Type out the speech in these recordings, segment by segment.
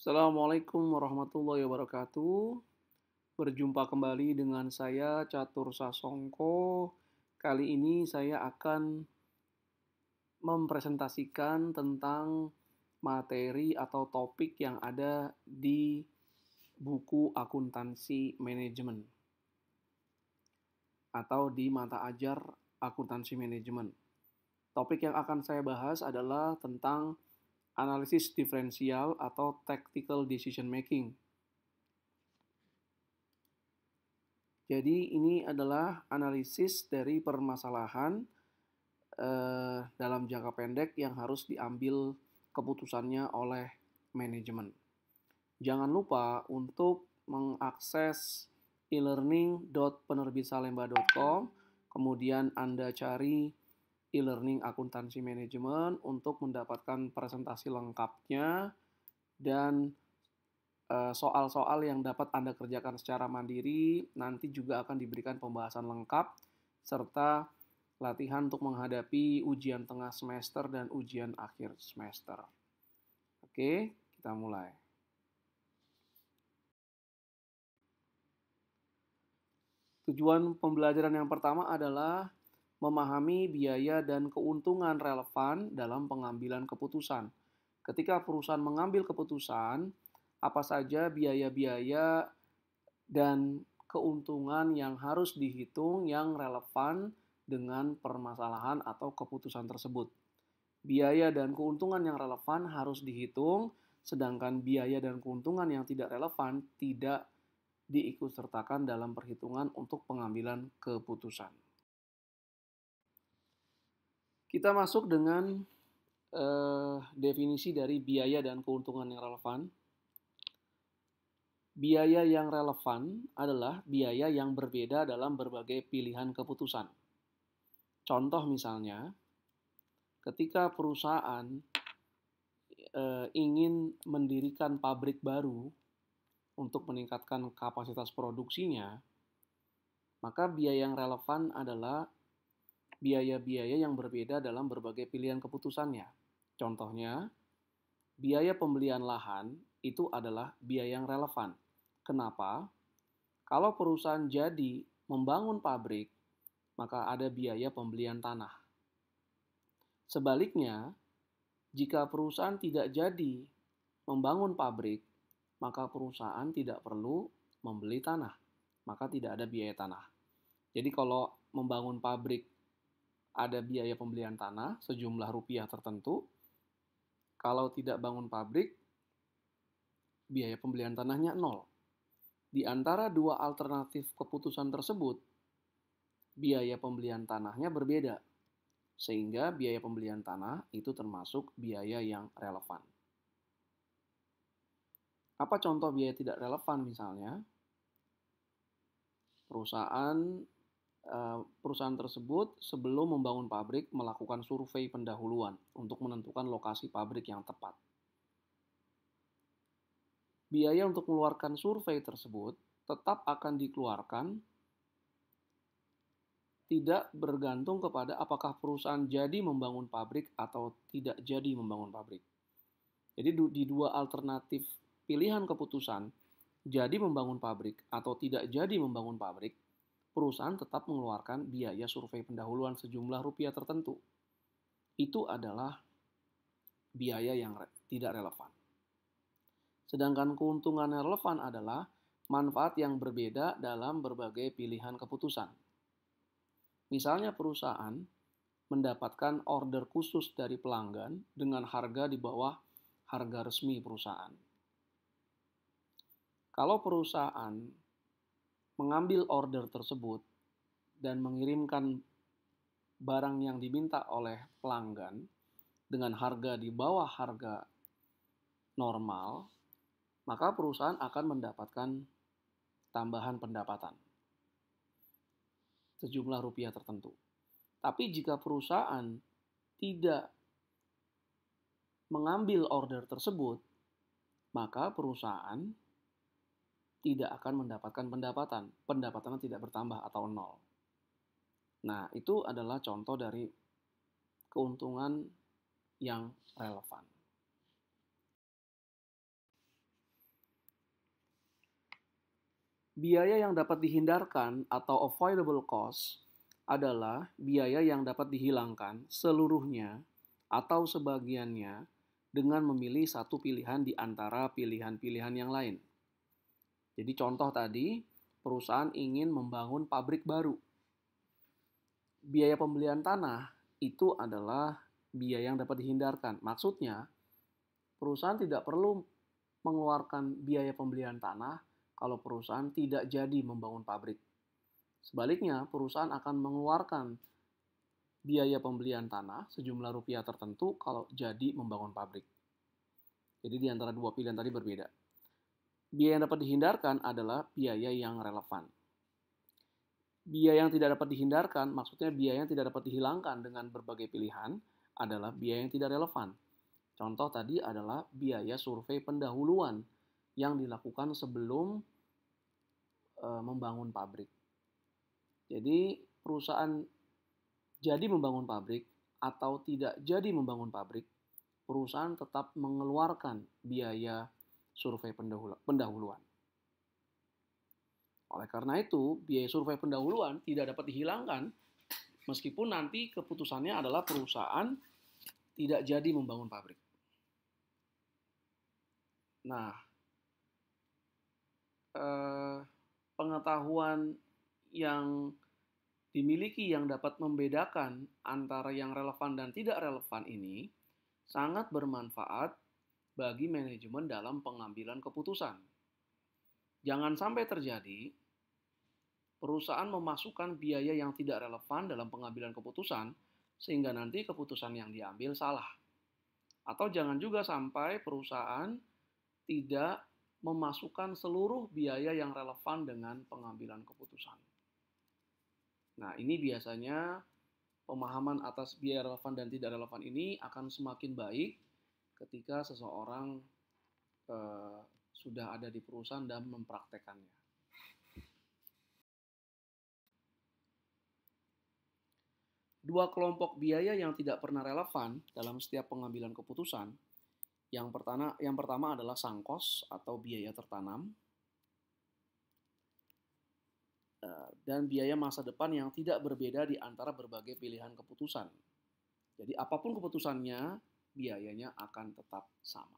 Assalamualaikum warahmatullahi wabarakatuh. Berjumpa kembali dengan saya Catur Sasongko. Kali ini saya akan mempresentasikan tentang materi atau topik yang ada di buku akuntansi manajemen atau di mata ajar akuntansi manajemen. Topik yang akan saya bahas adalah tentang analisis diferensial atau tactical decision making. Jadi ini adalah analisis dari permasalahan dalam jangka pendek yang harus diambil keputusannya oleh manajemen. Jangan lupa untuk mengakses e-learning.penerbitsalemba.com, kemudian Anda cari e-learning akuntansi manajemen untuk mendapatkan presentasi lengkapnya dan soal-soal yang dapat Anda kerjakan secara mandiri. Nanti juga akan diberikan pembahasan lengkap serta latihan untuk menghadapi ujian tengah semester dan ujian akhir semester. Oke, kita mulai. Tujuan pembelajaran yang pertama adalah memahami biaya dan keuntungan relevan dalam pengambilan keputusan. Ketika perusahaan mengambil keputusan, apa saja biaya-biaya dan keuntungan yang harus dihitung yang relevan dengan permasalahan atau keputusan tersebut. Biaya dan keuntungan yang relevan harus dihitung, sedangkan biaya dan keuntungan yang tidak relevan tidak diikutsertakan dalam perhitungan untuk pengambilan keputusan. Kita masuk dengan definisi dari biaya dan keuntungan yang relevan. Biaya yang relevan adalah biaya yang berbeda dalam berbagai pilihan keputusan. Contoh misalnya, ketika perusahaan ingin mendirikan pabrik baru untuk meningkatkan kapasitas produksinya, maka biaya yang relevan adalah biaya-biaya yang berbeda dalam berbagai pilihan keputusannya. Contohnya, biaya pembelian lahan itu adalah biaya yang relevan. Kenapa? Kalau perusahaan jadi membangun pabrik, maka ada biaya pembelian tanah. Sebaliknya, jika perusahaan tidak jadi membangun pabrik, maka perusahaan tidak perlu membeli tanah, maka tidak ada biaya tanah. Jadi kalau membangun pabrik ada biaya pembelian tanah sejumlah rupiah tertentu, kalau tidak bangun pabrik, biaya pembelian tanahnya nol. Di antara dua alternatif keputusan tersebut, biaya pembelian tanahnya berbeda, sehingga biaya pembelian tanah itu termasuk biaya yang relevan. Apa contoh biaya tidak relevan misalnya? Perusahaan tersebut sebelum membangun pabrik melakukan survei pendahuluan untuk menentukan lokasi pabrik yang tepat. Biaya untuk mengeluarkan survei tersebut tetap akan dikeluarkan, tidak bergantung kepada apakah perusahaan jadi membangun pabrik atau tidak jadi membangun pabrik. Jadi di dua alternatif pilihan keputusan, jadi membangun pabrik atau tidak jadi membangun pabrik, perusahaan tetap mengeluarkan biaya survei pendahuluan sejumlah rupiah tertentu. Itu adalah biaya yang tidak relevan. Sedangkan keuntungan yang relevan adalah manfaat yang berbeda dalam berbagai pilihan keputusan. Misalnya perusahaan mendapatkan order khusus dari pelanggan dengan harga di bawah harga resmi perusahaan. Kalau perusahaan mengambil order tersebut dan mengirimkan barang yang diminta oleh pelanggan dengan harga di bawah harga normal, maka perusahaan akan mendapatkan tambahan pendapatan sejumlah rupiah tertentu. Tapi jika perusahaan tidak mengambil order tersebut, maka perusahaan tidak akan mendapatkan pendapatan. Pendapatannya tidak bertambah atau nol. Nah, itu adalah contoh dari keuntungan yang relevan. Biaya yang dapat dihindarkan atau avoidable cost adalah biaya yang dapat dihilangkan seluruhnya atau sebagiannya dengan memilih satu pilihan di antara pilihan-pilihan yang lain. Jadi contoh tadi, perusahaan ingin membangun pabrik baru. Biaya pembelian tanah itu adalah biaya yang dapat dihindarkan. Maksudnya, perusahaan tidak perlu mengeluarkan biaya pembelian tanah kalau perusahaan tidak jadi membangun pabrik. Sebaliknya, perusahaan akan mengeluarkan biaya pembelian tanah sejumlah rupiah tertentu kalau jadi membangun pabrik. Jadi di antara dua pilihan tadi berbeda. Biaya yang dapat dihindarkan adalah biaya yang relevan. Biaya yang tidak dapat dihindarkan, maksudnya biaya yang tidak dapat dihilangkan dengan berbagai pilihan, adalah biaya yang tidak relevan. Contoh tadi adalah biaya survei pendahuluan yang dilakukan sebelum membangun pabrik. Jadi perusahaan jadi membangun pabrik atau tidak jadi membangun pabrik, perusahaan tetap mengeluarkan biaya survei pendahuluan. Oleh karena itu, biaya survei pendahuluan tidak dapat dihilangkan meskipun nanti keputusannya adalah perusahaan tidak jadi membangun pabrik. Nah, pengetahuan yang dimiliki yang dapat membedakan antara yang relevan dan tidak relevan ini sangat bermanfaat bagi manajemen dalam pengambilan keputusan. Jangan sampai terjadi perusahaan memasukkan biaya yang tidak relevan dalam pengambilan keputusan sehingga nanti keputusan yang diambil salah. Atau jangan juga sampai perusahaan tidak memasukkan seluruh biaya yang relevan dengan pengambilan keputusan. Nah, ini biasanya pemahaman atas biaya relevan dan tidak relevan ini akan semakin baik ketika seseorang sudah ada di perusahaan dan mempraktekannya. Dua kelompok biaya yang tidak pernah relevan dalam setiap pengambilan keputusan. Yang pertama adalah sunk cost atau biaya tertanam dan biaya masa depan yang tidak berbeda di antara berbagai pilihan keputusan. Jadi apapun keputusannya, biayanya akan tetap sama.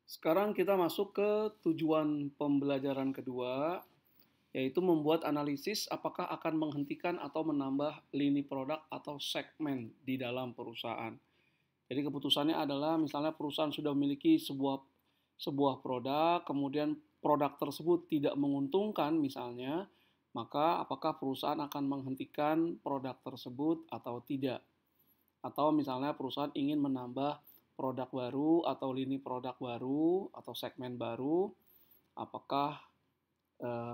Sekarang kita masuk ke tujuan pembelajaran kedua, yaitu membuat analisis apakah akan menghentikan atau menambah lini produk atau segmen di dalam perusahaan. Jadi keputusannya adalah misalnya perusahaan sudah memiliki sebuah produk, kemudian produk tersebut tidak menguntungkan misalnya, maka apakah perusahaan akan menghentikan produk tersebut atau tidak. Atau misalnya perusahaan ingin menambah produk baru atau lini produk baru atau segmen baru, apakah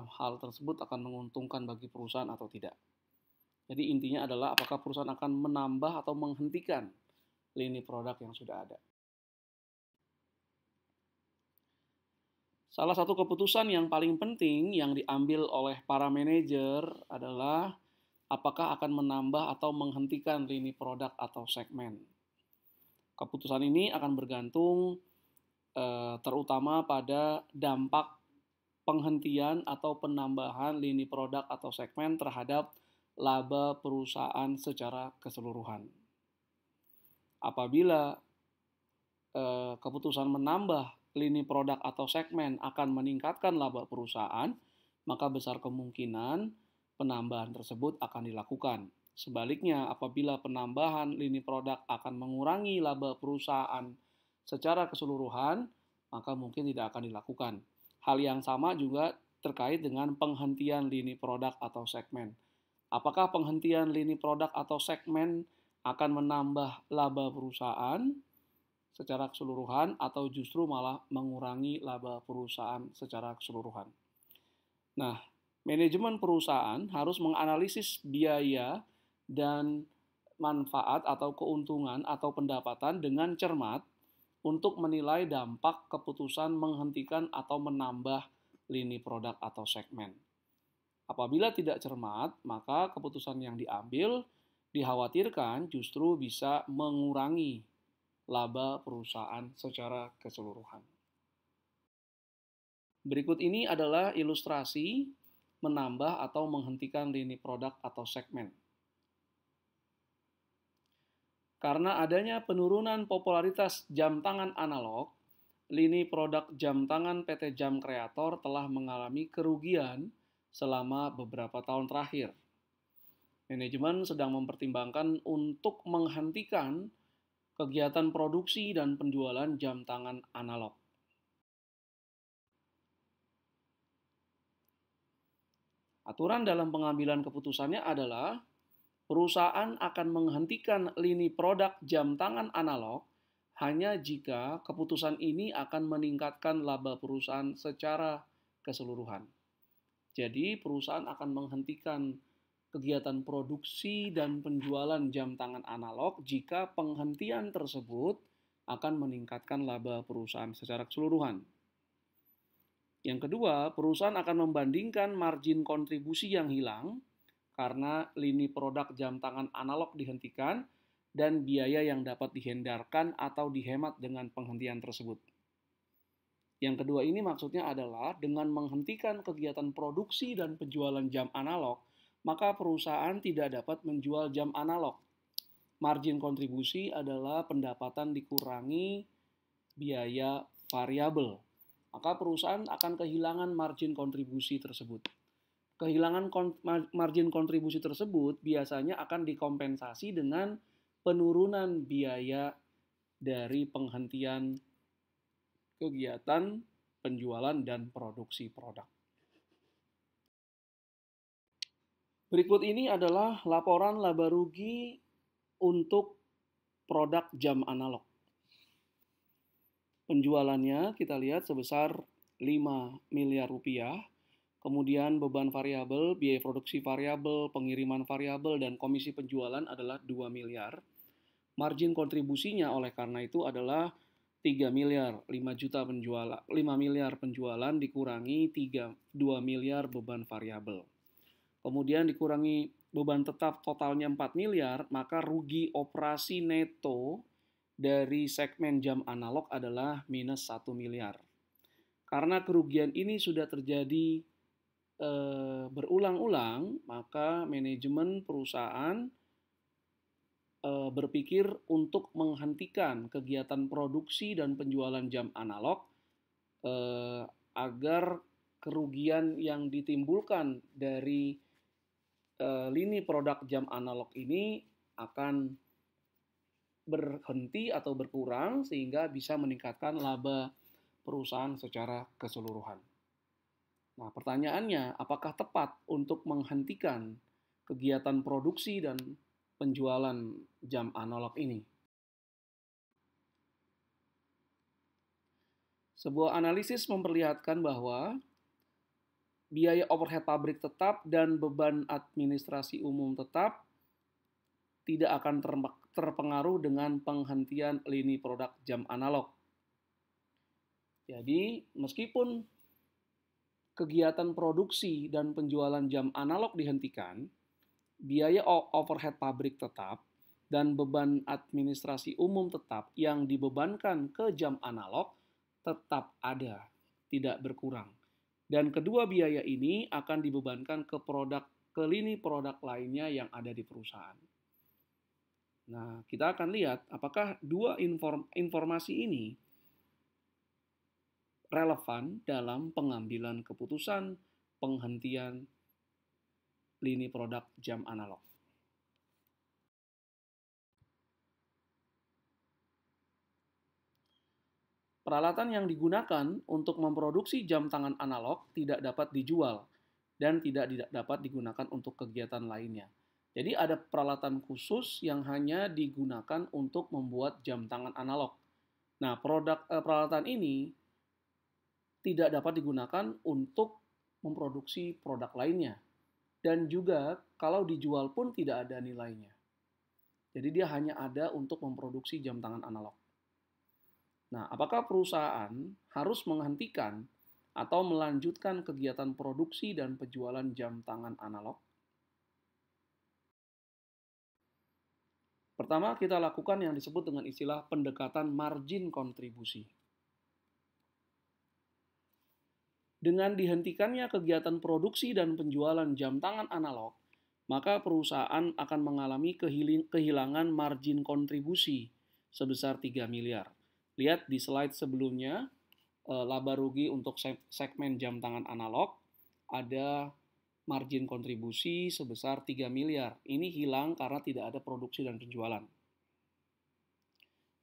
hal tersebut akan menguntungkan bagi perusahaan atau tidak. Jadi intinya adalah apakah perusahaan akan menambah atau menghentikan lini produk yang sudah ada. Salah satu keputusan yang paling penting yang diambil oleh para manajer adalah apakah akan menambah atau menghentikan lini produk atau segmen. Keputusan ini akan bergantung terutama pada dampak penghentian atau penambahan lini produk atau segmen terhadap laba perusahaan secara keseluruhan. Apabila keputusan menambah lini produk atau segmen akan meningkatkan laba perusahaan, maka besar kemungkinan penambahan tersebut akan dilakukan. Sebaliknya, apabila penambahan lini produk akan mengurangi laba perusahaan secara keseluruhan, maka mungkin tidak akan dilakukan. Hal yang sama juga terkait dengan penghentian lini produk atau segmen. Apakah penghentian lini produk atau segmen akan menambah laba perusahaan secara keseluruhan atau justru malah mengurangi laba perusahaan secara keseluruhan. Nah, manajemen perusahaan harus menganalisis biaya dan manfaat atau keuntungan atau pendapatan dengan cermat untuk menilai dampak keputusan menghentikan atau menambah lini produk atau segmen. Apabila tidak cermat, maka keputusan yang diambil dikhawatirkan justru bisa mengurangi laba perusahaan secara keseluruhan. Berikut ini adalah ilustrasi menambah atau menghentikan lini produk atau segmen. Karena adanya penurunan popularitas jam tangan analog, lini produk jam tangan PT Jam Kreator telah mengalami kerugian selama beberapa tahun terakhir. Manajemen sedang mempertimbangkan untuk menghentikan kegiatan produksi dan penjualan jam tangan analog. Aturan dalam pengambilan keputusannya adalah perusahaan akan menghentikan lini produk jam tangan analog hanya jika keputusan ini akan meningkatkan laba perusahaan secara keseluruhan. Jadi, perusahaan akan menghentikan kegiatan produksi dan penjualan jam tangan analog jika penghentian tersebut akan meningkatkan laba perusahaan secara keseluruhan. Yang kedua, perusahaan akan membandingkan margin kontribusi yang hilang karena lini produk jam tangan analog dihentikan dan biaya yang dapat dihindarkan atau dihemat dengan penghentian tersebut. Yang kedua ini maksudnya adalah dengan menghentikan kegiatan produksi dan penjualan jam analog, maka perusahaan tidak dapat menjual jam analog. Margin kontribusi adalah pendapatan dikurangi biaya variabel. Maka perusahaan akan kehilangan margin kontribusi tersebut. Kehilangan margin kontribusi tersebut biasanya akan dikompensasi dengan penurunan biaya dari penghentian kegiatan penjualan dan produksi produk. Berikut ini adalah laporan laba rugi untuk produk jam analog. Penjualannya kita lihat sebesar 5 miliar rupiah. Kemudian beban variabel, biaya produksi variabel, pengiriman variabel, dan komisi penjualan adalah 2 miliar. Margin kontribusinya oleh karena itu adalah 3 miliar, 5 miliar penjualan dikurangi 2 miliar beban variabel. Kemudian dikurangi beban tetap totalnya 4 miliar, maka rugi operasi neto dari segmen jam analog adalah minus 1 miliar. Karena kerugian ini sudah terjadi berulang-ulang, maka manajemen perusahaan berpikir untuk menghentikan kegiatan produksi dan penjualan jam analog agar kerugian yang ditimbulkan dari lini produk jam analog ini akan berhenti atau berkurang sehingga bisa meningkatkan laba perusahaan secara keseluruhan. Nah, pertanyaannya, apakah tepat untuk menghentikan kegiatan produksi dan penjualan jam analog ini? Sebuah analisis memperlihatkan bahwa biaya overhead pabrik tetap dan beban administrasi umum tetap tidak akan terpengaruh dengan penghentian lini produk jam analog. Jadi, meskipun kegiatan produksi dan penjualan jam analog dihentikan, biaya overhead pabrik tetap dan beban administrasi umum tetap yang dibebankan ke jam analog tetap ada, tidak berkurang. Dan kedua biaya ini akan dibebankan ke lini produk lainnya yang ada di perusahaan. Nah, kita akan lihat apakah dua informasi ini relevan dalam pengambilan keputusan penghentian lini produk jam analog. Peralatan yang digunakan untuk memproduksi jam tangan analog tidak dapat dijual dan tidak dapat digunakan untuk kegiatan lainnya. Jadi ada peralatan khusus yang hanya digunakan untuk membuat jam tangan analog. Nah, peralatan ini tidak dapat digunakan untuk memproduksi produk lainnya. Dan juga kalau dijual pun tidak ada nilainya. Jadi dia hanya ada untuk memproduksi jam tangan analog. Nah, apakah perusahaan harus menghentikan atau melanjutkan kegiatan produksi dan penjualan jam tangan analog? Pertama, kita lakukan yang disebut dengan istilah pendekatan margin kontribusi. Dengan dihentikannya kegiatan produksi dan penjualan jam tangan analog, maka perusahaan akan mengalami kehilangan margin kontribusi sebesar 3 miliar. Lihat di slide sebelumnya, laba rugi untuk segmen jam tangan analog ada margin kontribusi sebesar 3 miliar. Ini hilang karena tidak ada produksi dan penjualan.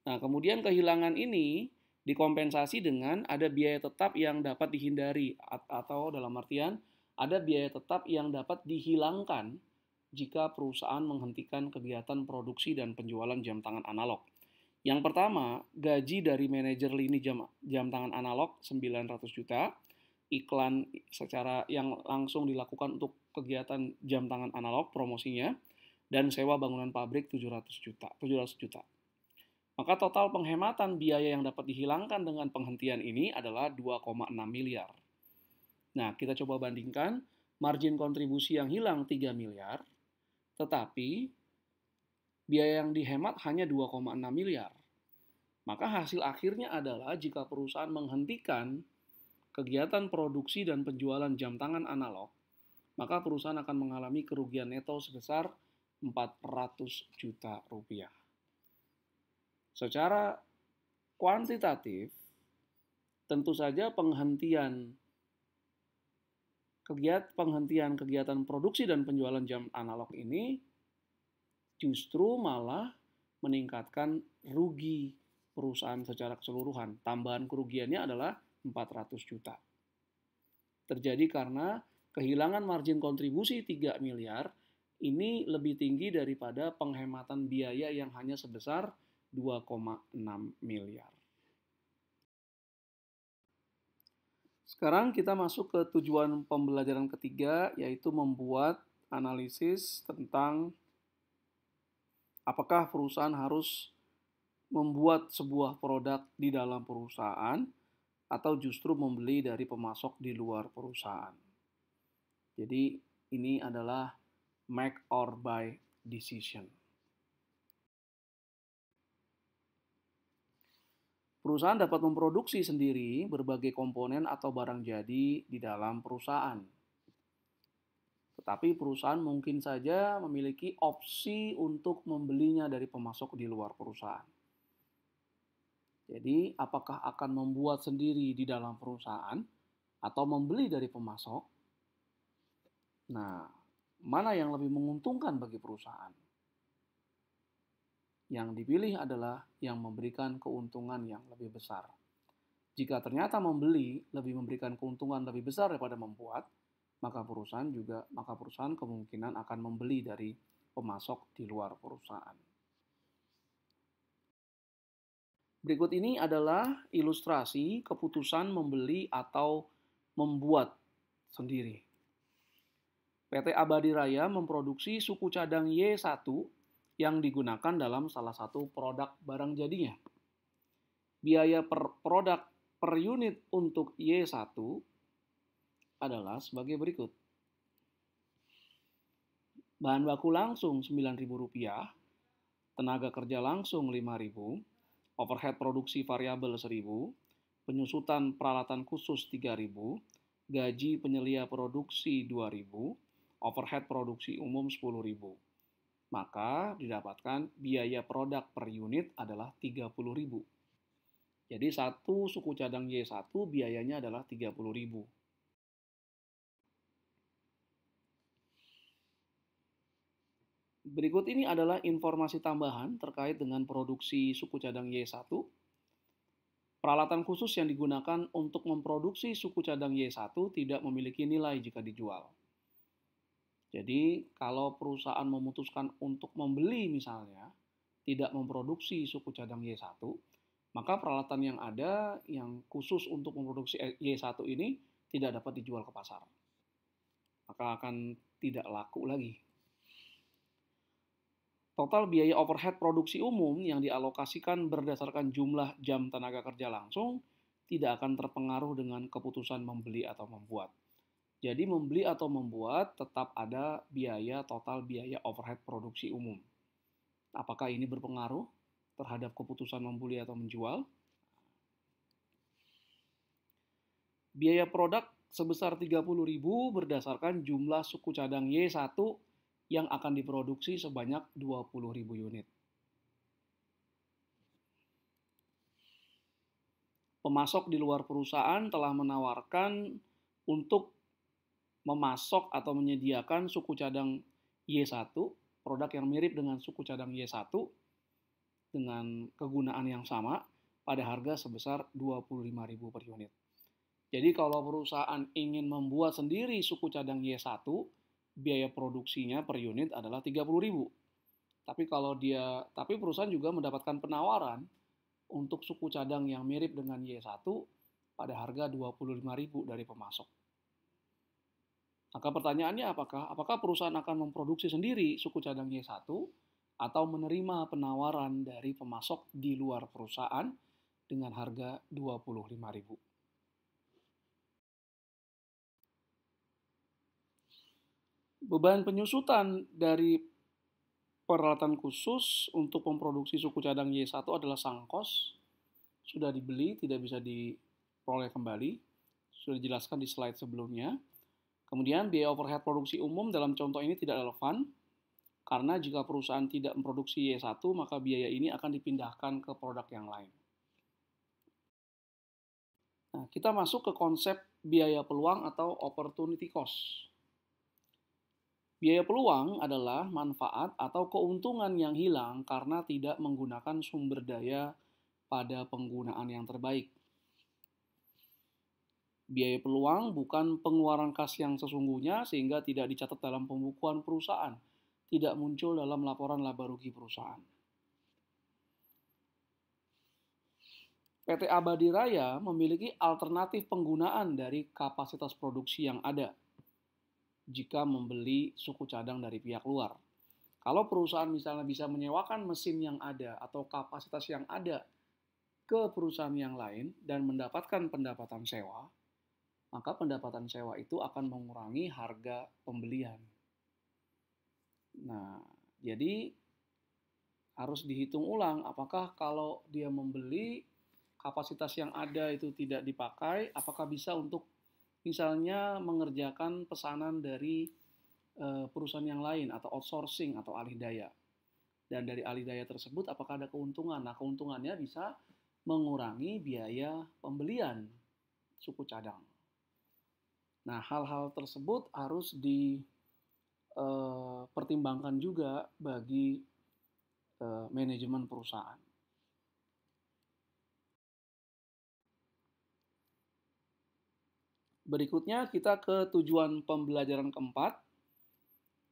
Nah, kemudian kehilangan ini dikompensasi dengan ada biaya tetap yang dapat dihindari, atau dalam artian ada biaya tetap yang dapat dihilangkan jika perusahaan menghentikan kegiatan produksi dan penjualan jam tangan analog. Yang pertama, gaji dari manajer lini jam tangan analog 900 juta, iklan secara yang langsung dilakukan untuk kegiatan jam tangan analog promosinya, dan sewa bangunan pabrik 700 juta. Maka total penghematan biaya yang dapat dihilangkan dengan penghentian ini adalah 2,6 miliar. Nah, kita coba bandingkan margin kontribusi yang hilang 3 miliar, tetapi biaya yang dihemat hanya 2,6 miliar. Maka hasil akhirnya adalah jika perusahaan menghentikan kegiatan produksi dan penjualan jam tangan analog, maka perusahaan akan mengalami kerugian neto sebesar 400 juta rupiah. Secara kuantitatif, tentu saja penghentian kegiatan produksi dan penjualan jam analog ini justru malah meningkatkan rugi perusahaan secara keseluruhan. Tambahan kerugiannya adalah 400 juta. Terjadi karena kehilangan margin kontribusi 3 miliar ini lebih tinggi daripada penghematan biaya yang hanya sebesar 2,6 miliar. Sekarang kita masuk ke tujuan pembelajaran ketiga, yaitu membuat analisis tentang apakah perusahaan harus membuat sebuah produk di dalam perusahaan atau justru membeli dari pemasok di luar perusahaan. Jadi ini adalah make or buy decision. Perusahaan dapat memproduksi sendiri berbagai komponen atau barang jadi di dalam perusahaan. Tetapi perusahaan mungkin saja memiliki opsi untuk membelinya dari pemasok di luar perusahaan. Jadi, apakah akan membuat sendiri di dalam perusahaan atau membeli dari pemasok? Nah, mana yang lebih menguntungkan bagi perusahaan? Yang dipilih adalah yang memberikan keuntungan yang lebih besar. Jika ternyata membeli lebih memberikan keuntungan lebih besar daripada membuat, maka perusahaan kemungkinan akan membeli dari pemasok di luar perusahaan. Berikut ini adalah ilustrasi keputusan membeli atau membuat sendiri. PT Abadi Raya memproduksi suku cadang Y1 yang digunakan dalam salah satu produk barang jadinya. Biaya per produk per unit untuk Y1 adalah sebagai berikut. Bahan baku langsung Rp9.000, tenaga kerja langsung Rp5.000, overhead produksi variabel Rp1.000, penyusutan peralatan khusus Rp3.000, gaji penyelia produksi Rp2.000, overhead produksi umum Rp10.000. Maka didapatkan biaya produk per unit adalah Rp30.000. Jadi satu suku cadang Y1 biayanya adalah Rp30.000. Berikut ini adalah informasi tambahan terkait dengan produksi suku cadang Y1. Peralatan khusus yang digunakan untuk memproduksi suku cadang Y1 tidak memiliki nilai jika dijual. Jadi, kalau perusahaan memutuskan untuk membeli misalnya, tidak memproduksi suku cadang Y1, maka peralatan yang ada yang khusus untuk memproduksi Y1 ini tidak dapat dijual ke pasar. Maka akan tidak laku lagi. Total biaya overhead produksi umum yang dialokasikan berdasarkan jumlah jam tenaga kerja langsung tidak akan terpengaruh dengan keputusan membeli atau membuat. Jadi membeli atau membuat tetap ada total biaya overhead produksi umum. Apakah ini berpengaruh terhadap keputusan membeli atau menjual? Biaya produk sebesar 30.000 berdasarkan jumlah suku cadang Y1 yang akan diproduksi sebanyak 20.000 unit. Pemasok di luar perusahaan telah menawarkan untuk memasok atau menyediakan suku cadang Y1, produk yang mirip dengan suku cadang Y1 dengan kegunaan yang sama pada harga sebesar 25.000 per unit. Jadi kalau perusahaan ingin membuat sendiri suku cadang Y1, biaya produksinya per unit adalah 30.000. Tapi perusahaan juga mendapatkan penawaran untuk suku cadang yang mirip dengan Y1 pada harga 25.000 dari pemasok. Maka pertanyaannya apakah perusahaan akan memproduksi sendiri suku cadang Y1 atau menerima penawaran dari pemasok di luar perusahaan dengan harga 25.000. Beban penyusutan dari peralatan khusus untuk memproduksi suku cadang Y1 adalah sunk cost. Sudah dibeli, tidak bisa diperoleh kembali. Sudah dijelaskan di slide sebelumnya. Kemudian biaya overhead produksi umum dalam contoh ini tidak relevan, karena jika perusahaan tidak memproduksi Y1, maka biaya ini akan dipindahkan ke produk yang lain. Nah, kita masuk ke konsep biaya peluang atau opportunity cost. Biaya peluang adalah manfaat atau keuntungan yang hilang karena tidak menggunakan sumber daya pada penggunaan yang terbaik. Biaya peluang bukan pengeluaran kas yang sesungguhnya sehingga tidak dicatat dalam pembukuan perusahaan, tidak muncul dalam laporan laba rugi perusahaan. PT Abadi Raya memiliki alternatif penggunaan dari kapasitas produksi yang ada jika membeli suku cadang dari pihak luar. Kalau perusahaan misalnya bisa menyewakan mesin yang ada atau kapasitas yang ada ke perusahaan yang lain dan mendapatkan pendapatan sewa, maka pendapatan sewa itu akan mengurangi harga pembelian. Nah, jadi harus dihitung ulang apakah kalau dia membeli kapasitas yang ada itu tidak dipakai, apakah bisa untuk misalnya mengerjakan pesanan dari perusahaan yang lain atau outsourcing atau alih daya. Dan dari alih daya tersebut apakah ada keuntungan? Nah, keuntungannya bisa mengurangi biaya pembelian suku cadang. Nah, hal-hal tersebut harus dipertimbangkan juga bagi manajemen perusahaan. Berikutnya kita ke tujuan pembelajaran keempat,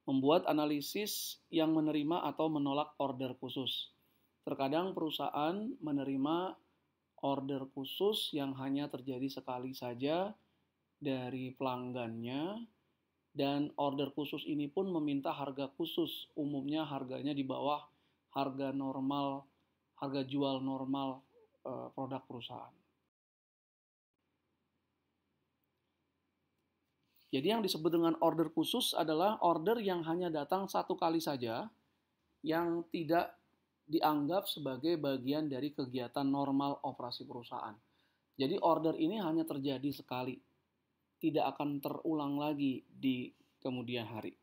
membuat analisis yang menerima atau menolak order khusus. Terkadang perusahaan menerima order khusus yang hanya terjadi sekali saja dari pelanggannya, dan order khusus ini pun meminta harga khusus, umumnya harganya di bawah harga jual normal produk perusahaan. Jadi yang disebut dengan order khusus adalah order yang hanya datang satu kali saja, yang tidak dianggap sebagai bagian dari kegiatan normal operasi perusahaan. Jadi order ini hanya terjadi sekali, tidak akan terulang lagi di kemudian hari.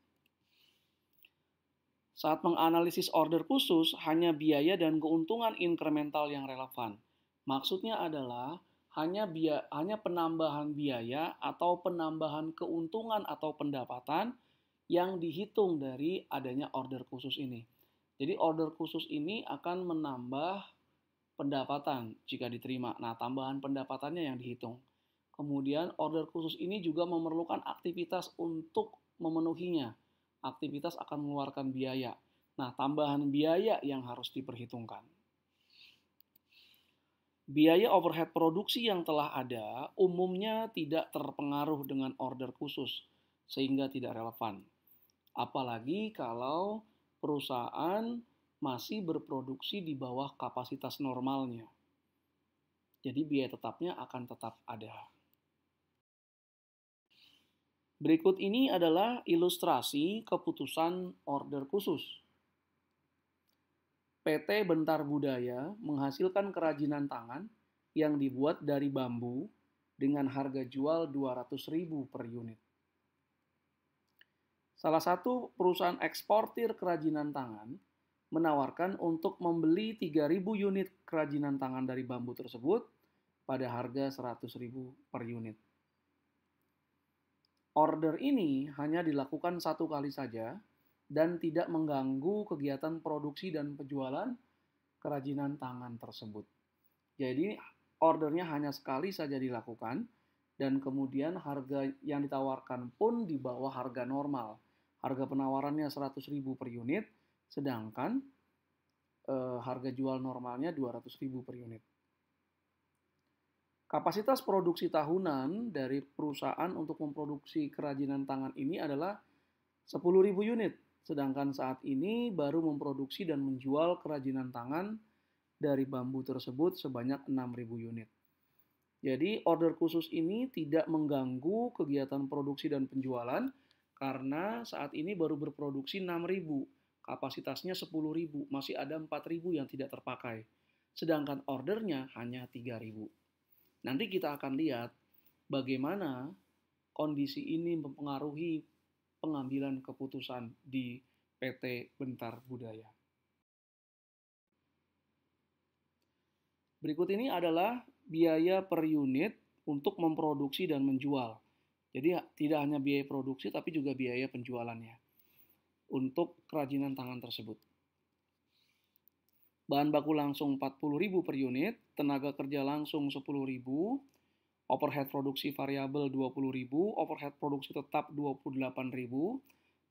Saat menganalisis order khusus, hanya biaya dan keuntungan incremental yang relevan. Maksudnya adalah hanya penambahan biaya atau penambahan keuntungan atau pendapatan yang dihitung dari adanya order khusus ini. Jadi order khusus ini akan menambah pendapatan jika diterima. Nah, tambahan pendapatannya yang dihitung. Kemudian order khusus ini juga memerlukan aktivitas untuk memenuhinya. Aktivitas akan mengeluarkan biaya. Nah, tambahan biaya yang harus diperhitungkan. Biaya overhead produksi yang telah ada umumnya tidak terpengaruh dengan order khusus, sehingga tidak relevan. Apalagi kalau perusahaan masih berproduksi di bawah kapasitas normalnya. Jadi biaya tetapnya akan tetap ada. Berikut ini adalah ilustrasi keputusan order khusus. PT Bentar Budaya menghasilkan kerajinan tangan yang dibuat dari bambu dengan harga jual 200.000 per unit. Salah satu perusahaan eksportir kerajinan tangan menawarkan untuk membeli 3.000 unit kerajinan tangan dari bambu tersebut pada harga 100.000 per unit. Order ini hanya dilakukan satu kali saja dan tidak mengganggu kegiatan produksi dan penjualan kerajinan tangan tersebut. Jadi ordernya hanya sekali saja dilakukan dan kemudian harga yang ditawarkan pun di bawah harga normal. Harga penawarannya 100.000 per unit, sedangkan harga jual normalnya 200.000 per unit. Kapasitas produksi tahunan dari perusahaan untuk memproduksi kerajinan tangan ini adalah 10.000 unit, sedangkan saat ini baru memproduksi dan menjual kerajinan tangan dari bambu tersebut sebanyak 6.000 unit. Jadi order khusus ini tidak mengganggu kegiatan produksi dan penjualan karena saat ini baru berproduksi 6.000, kapasitasnya 10.000, masih ada 4.000 yang tidak terpakai. Sedangkan ordernya hanya 3.000. Nanti kita akan lihat bagaimana kondisi ini mempengaruhi pengambilan keputusan di PT Bentar Budaya. Berikut ini adalah biaya per unit untuk memproduksi dan menjual. Jadi tidak hanya biaya produksi tapi juga biaya penjualannya untuk kerajinan tangan tersebut. Bahan baku langsung 40.000 per unit, tenaga kerja langsung 10.000, overhead produksi variabel 20.000, overhead produksi tetap 28.000,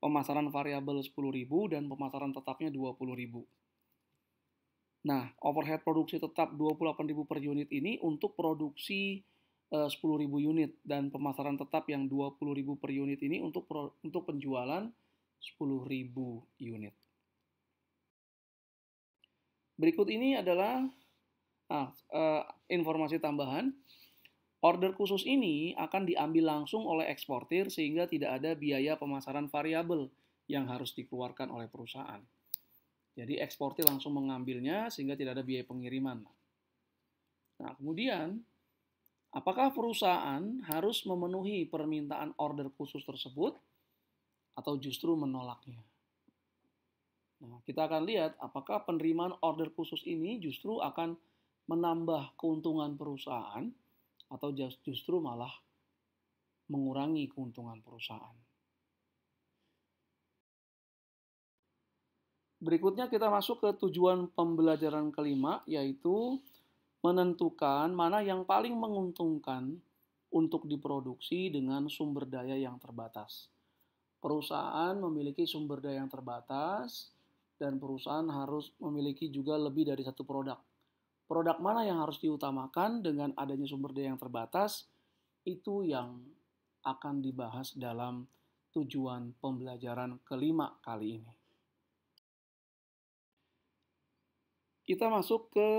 pemasaran variabel 10.000 dan pemasaran tetapnya 20.000. Nah, overhead produksi tetap 28.000 per unit ini untuk produksi 10.000 unit dan pemasaran tetap yang 20.000 per unit ini untuk penjualan 10.000 unit. Berikut ini adalah informasi tambahan. Order khusus ini akan diambil langsung oleh eksportir sehingga tidak ada biaya pemasaran variabel yang harus dikeluarkan oleh perusahaan. Jadi eksportir langsung mengambilnya sehingga tidak ada biaya pengiriman. Nah, kemudian apakah perusahaan harus memenuhi permintaan order khusus tersebut atau justru menolaknya? Nah, kita akan lihat apakah penerimaan order khusus ini justru akan menambah keuntungan perusahaan atau justru malah mengurangi keuntungan perusahaan. Berikutnya kita masuk ke tujuan pembelajaran kelima, yaitu menentukan mana yang paling menguntungkan untuk diproduksi dengan sumber daya yang terbatas. Perusahaan memiliki sumber daya yang terbatas dan perusahaan harus memiliki juga lebih dari satu produk. Produk mana yang harus diutamakan dengan adanya sumber daya yang terbatas, itu yang akan dibahas dalam tujuan pembelajaran kelima kali ini. Kita masuk ke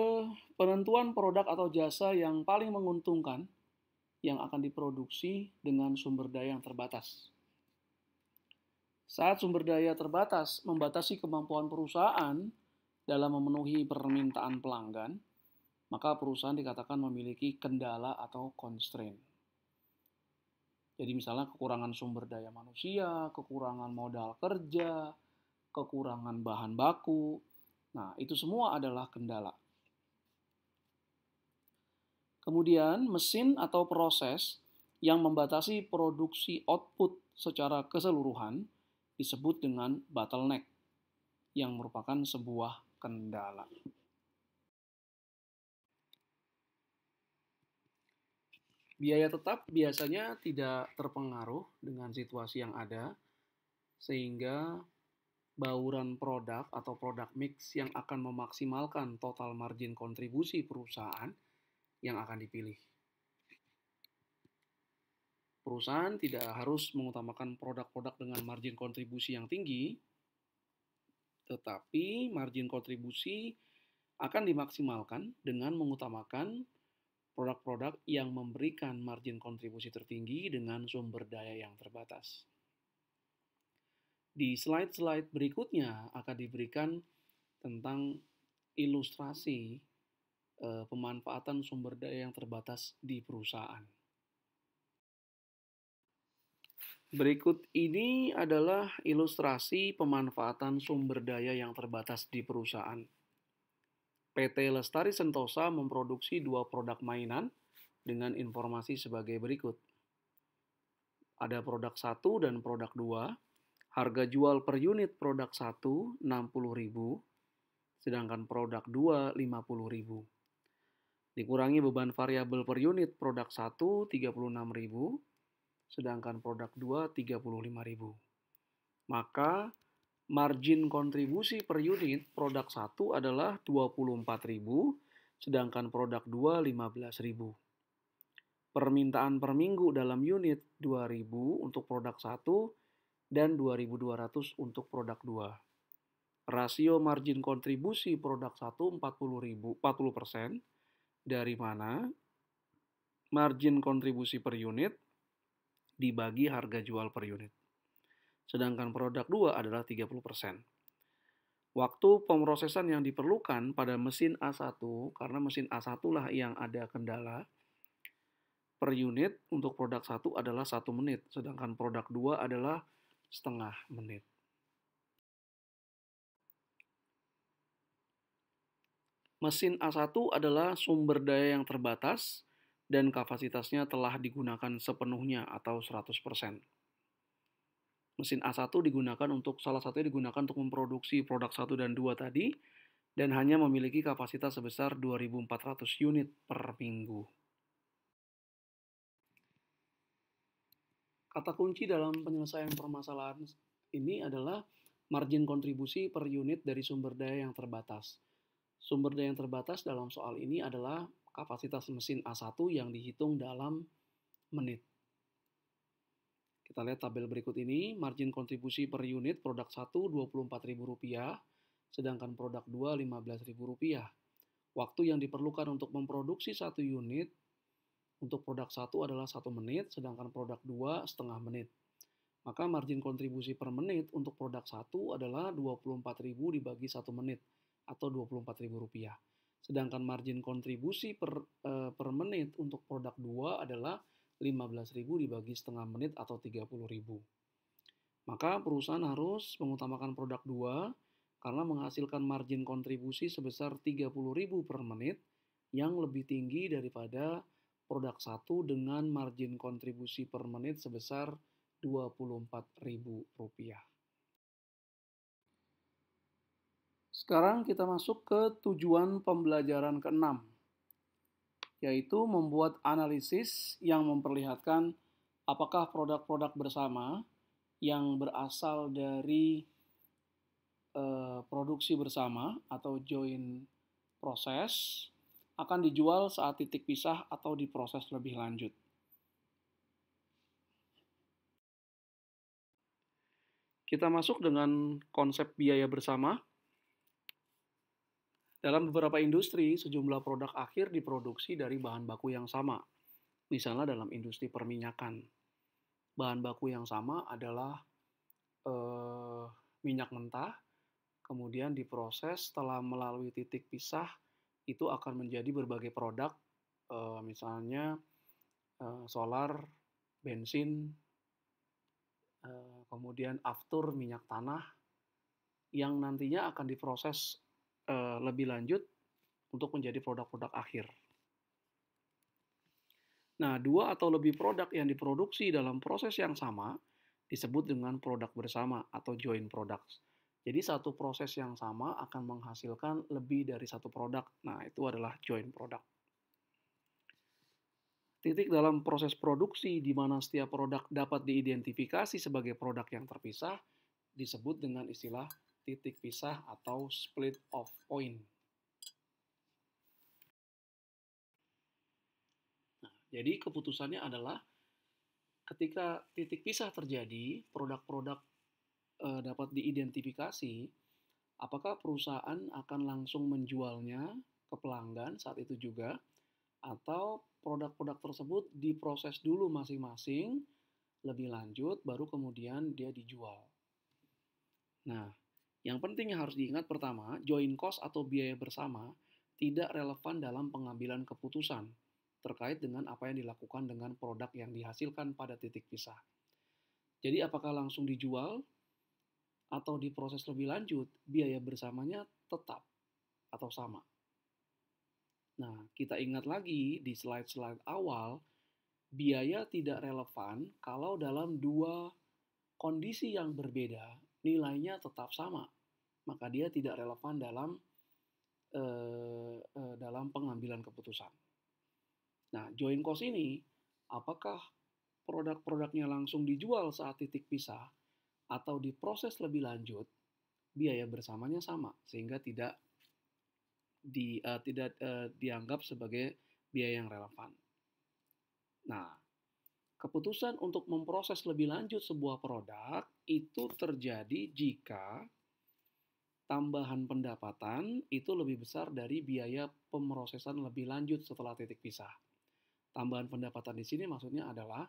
penentuan produk atau jasa yang paling menguntungkan yang akan diproduksi dengan sumber daya yang terbatas. Saat sumber daya terbatas membatasi kemampuan perusahaan dalam memenuhi permintaan pelanggan, maka perusahaan dikatakan memiliki kendala atau constraint. Jadi misalnya kekurangan sumber daya manusia, kekurangan modal kerja, kekurangan bahan baku. Nah, itu semua adalah kendala. Kemudian, mesin atau proses yang membatasi produksi output secara keseluruhan disebut dengan bottleneck, yang merupakan sebuah kendala. Biaya tetap biasanya tidak terpengaruh dengan situasi yang ada, sehingga bauran produk atau produk mix yang akan memaksimalkan total margin kontribusi perusahaan yang akan dipilih. Perusahaan tidak harus mengutamakan produk-produk dengan margin kontribusi yang tinggi, tetapi margin kontribusi akan dimaksimalkan dengan mengutamakan produk-produk yang memberikan margin kontribusi tertinggi dengan sumber daya yang terbatas. Di slide-slide berikutnya akan diberikan tentang ilustrasi pemanfaatan sumber daya yang terbatas di perusahaan. Berikut ini adalah ilustrasi pemanfaatan sumber daya yang terbatas di perusahaan. PT Lestari Sentosa memproduksi 2 produk mainan dengan informasi sebagai berikut. Ada produk 1 dan produk 2. Harga jual per unit produk 1 Rp60.000, sedangkan produk 2 Rp50.000. Dikurangi beban variabel per unit produk 1 Rp36.000, sedangkan produk 2 Rp35.000. Maka margin kontribusi per unit produk 1 adalah Rp24.000, sedangkan produk 2 Rp15.000. Permintaan per minggu dalam unit Rp2.000 untuk produk 1 dan Rp2.200 untuk produk 2. Rasio margin kontribusi produk 1 40%, dari mana margin kontribusi per unit dibagi harga jual per unit. Sedangkan produk 2 adalah 30%. Waktu pemrosesan yang diperlukan pada mesin A1, karena mesin A1 lah yang ada kendala, per unit untuk produk 1 adalah 1 menit, sedangkan produk 2 adalah setengah menit. Mesin A1 adalah sumber daya yang terbatas dan kapasitasnya telah digunakan sepenuhnya atau 100%. Mesin A1 salah satunya digunakan untuk memproduksi produk 1 dan 2 tadi, dan hanya memiliki kapasitas sebesar 2.400 unit per minggu. Kata kunci dalam penyelesaian permasalahan ini adalah margin kontribusi per unit dari sumber daya yang terbatas. Sumber daya yang terbatas dalam soal ini adalah kapasitas mesin A1 yang dihitung dalam menit. Kita lihat tabel berikut ini, margin kontribusi per unit produk 1 Rp24.000, sedangkan produk 2 Rp15.000. Waktu yang diperlukan untuk memproduksi 1 unit untuk produk 1 adalah 1 menit, sedangkan produk 2 setengah menit. Maka margin kontribusi per menit untuk produk 1 adalah Rp24.000 dibagi 1 menit, atau Rp24.000. Sedangkan margin kontribusi per menit untuk produk 2 adalah Rp15.000 dibagi setengah menit, atau Rp30.000. Maka perusahaan harus mengutamakan produk 2 karena menghasilkan margin kontribusi sebesar Rp30.000 per menit yang lebih tinggi daripada produk 1 dengan margin kontribusi per menit sebesar Rp24.000. Sekarang kita masuk ke tujuan pembelajaran ke-6, yaitu membuat analisis yang memperlihatkan apakah produk-produk bersama yang berasal dari produksi bersama atau joint process akan dijual saat titik pisah atau diproses lebih lanjut. Kita masuk dengan konsep biaya bersama. Dalam beberapa industri, sejumlah produk akhir diproduksi dari bahan baku yang sama. Misalnya dalam industri perminyakan. Bahan baku yang sama adalah minyak mentah, kemudian diproses setelah melalui titik pisah, itu akan menjadi berbagai produk, misalnya solar, bensin, kemudian aftur minyak tanah, yang nantinya akan diproses lebih lanjut untuk menjadi produk-produk akhir. Nah, 2 atau lebih produk yang diproduksi dalam proses yang sama disebut dengan produk bersama atau joint products. Jadi satu proses yang sama akan menghasilkan lebih dari satu produk. Nah, itu adalah joint product. Titik dalam proses produksi di mana setiap produk dapat diidentifikasi sebagai produk yang terpisah disebut dengan istilah titik pisah atau split off point. Nah, jadi keputusannya adalah ketika titik pisah terjadi, produk-produk dapat diidentifikasi, apakah perusahaan akan langsung menjualnya ke pelanggan saat itu juga, atau produk-produk tersebut diproses dulu masing-masing lebih lanjut, baru kemudian dia dijual. Nah, yang penting yang harus diingat pertama, joint cost atau biaya bersama tidak relevan dalam pengambilan keputusan terkait dengan apa yang dilakukan dengan produk yang dihasilkan pada titik pisah. Jadi apakah langsung dijual atau diproses lebih lanjut, biaya bersamanya tetap atau sama. Nah, kita ingat lagi di slide-slide awal, biaya tidak relevan kalau dalam dua kondisi yang berbeda, nilainya tetap sama. Maka dia tidak relevan dalam pengambilan keputusan. Nah, joint cost ini, apakah produk-produknya langsung dijual saat titik pisah atau diproses lebih lanjut, biaya bersamanya sama sehingga tidak dianggap sebagai biaya yang relevan. Nah, keputusan untuk memproses lebih lanjut sebuah produk itu terjadi jika tambahan pendapatan itu lebih besar dari biaya pemrosesan lebih lanjut setelah titik pisah. Tambahan pendapatan di sini maksudnya adalah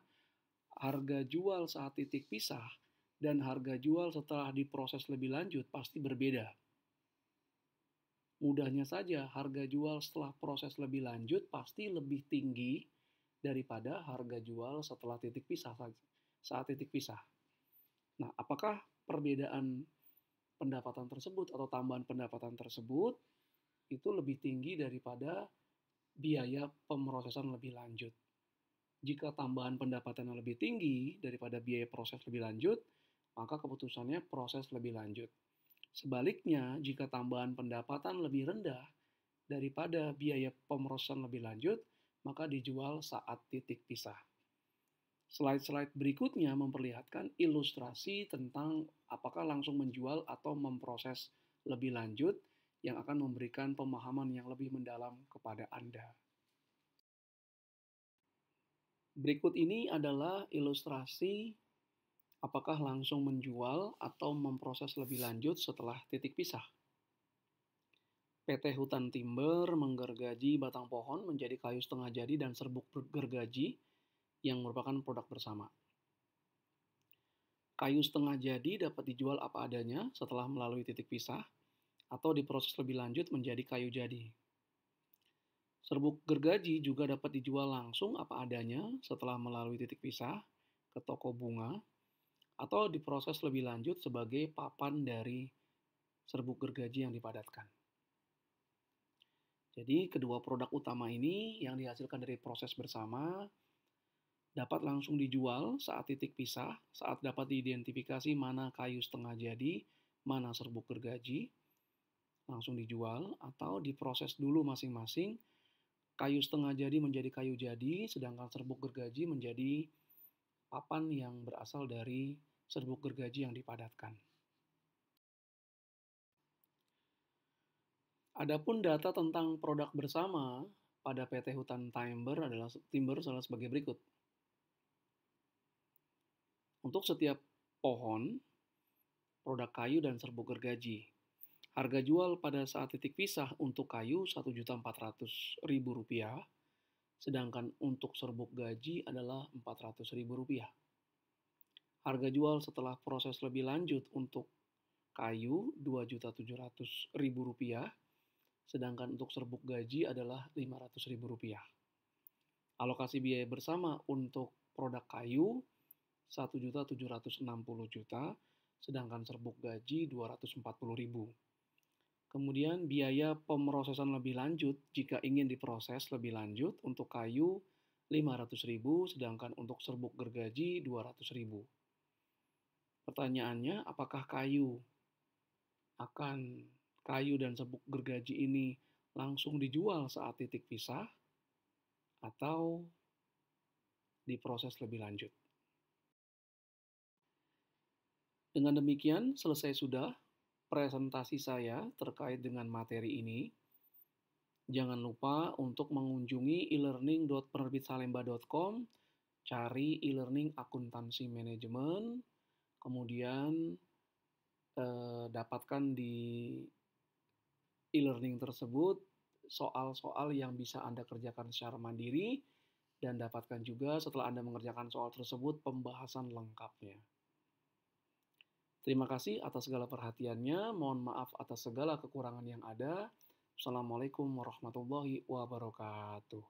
harga jual saat titik pisah dan harga jual setelah diproses lebih lanjut pasti berbeda. Mudahnya saja, harga jual setelah proses lebih lanjut pasti lebih tinggi daripada harga jual setelah titik pisah saat titik pisah. Nah, apakah perbedaan pendapatan tersebut atau tambahan pendapatan tersebut itu lebih tinggi daripada biaya pemrosesan lebih lanjut? Jika tambahan pendapatan yang lebih tinggi daripada biaya proses lebih lanjut, maka keputusannya proses lebih lanjut. Sebaliknya, jika tambahan pendapatan lebih rendah daripada biaya pemrosesan lebih lanjut, maka dijual saat titik pisah. Slide-slide berikutnya memperlihatkan ilustrasi tentang apakah langsung menjual atau memproses lebih lanjut yang akan memberikan pemahaman yang lebih mendalam kepada Anda. Berikut ini adalah ilustrasi apakah langsung menjual atau memproses lebih lanjut setelah titik pisah. PT Hutan Timber menggergaji batang pohon menjadi kayu setengah jadi dan serbuk gergaji yang merupakan produk bersama. Kayu setengah jadi dapat dijual apa adanya setelah melalui titik pisah atau diproses lebih lanjut menjadi kayu jadi. Serbuk gergaji juga dapat dijual langsung apa adanya setelah melalui titik pisah ke toko bunga atau diproses lebih lanjut sebagai papan dari serbuk gergaji yang dipadatkan. Jadi kedua produk utama ini yang dihasilkan dari proses bersama dapat langsung dijual saat titik pisah, saat dapat diidentifikasi mana kayu setengah jadi, mana serbuk gergaji, langsung dijual atau diproses dulu masing-masing. Kayu setengah jadi menjadi kayu jadi, sedangkan serbuk gergaji menjadi papan yang berasal dari serbuk gergaji yang dipadatkan. Adapun data tentang produk bersama pada PT Hutan Timber adalah sebagai berikut. Untuk setiap pohon, produk kayu dan serbuk gergaji. Harga jual pada saat titik pisah untuk kayu Rp1.400.000, sedangkan untuk serbuk gaji adalah Rp400.000. Harga jual setelah proses lebih lanjut untuk kayu Rp2.700.000, sedangkan untuk serbuk gaji adalah Rp500.000. Alokasi biaya bersama untuk produk kayu Rp1.760.000, sedangkan serbuk gaji Rp240.000. Kemudian biaya pemrosesan lebih lanjut jika ingin diproses lebih lanjut untuk kayu Rp500.000, sedangkan untuk serbuk gergaji Rp200.000. Pertanyaannya, apakah kayu dan serbuk gergaji ini langsung dijual saat titik pisah atau diproses lebih lanjut? Dengan demikian, selesai sudah presentasi saya terkait dengan materi ini. Jangan lupa untuk mengunjungi e-learning.penerbitsalemba.com, cari e-learning akuntansi manajemen, kemudian dapatkan di e-learning tersebut soal-soal yang bisa Anda kerjakan secara mandiri, dan dapatkan juga setelah Anda mengerjakan soal tersebut pembahasan lengkapnya. Terima kasih atas segala perhatiannya. Mohon maaf atas segala kekurangan yang ada. Assalamualaikum warahmatullahi wabarakatuh.